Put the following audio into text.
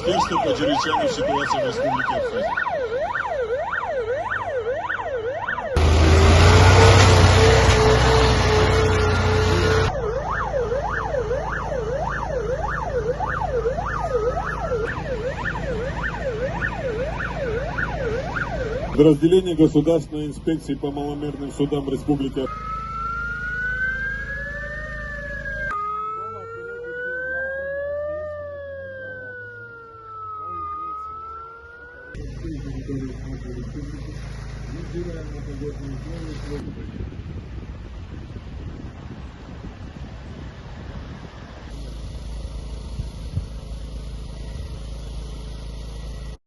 Міністерства по чрезвычайным ситуациям Республики Абхазия. Подразделение Государственной инспекции по маломерным судам Республики Абхазия.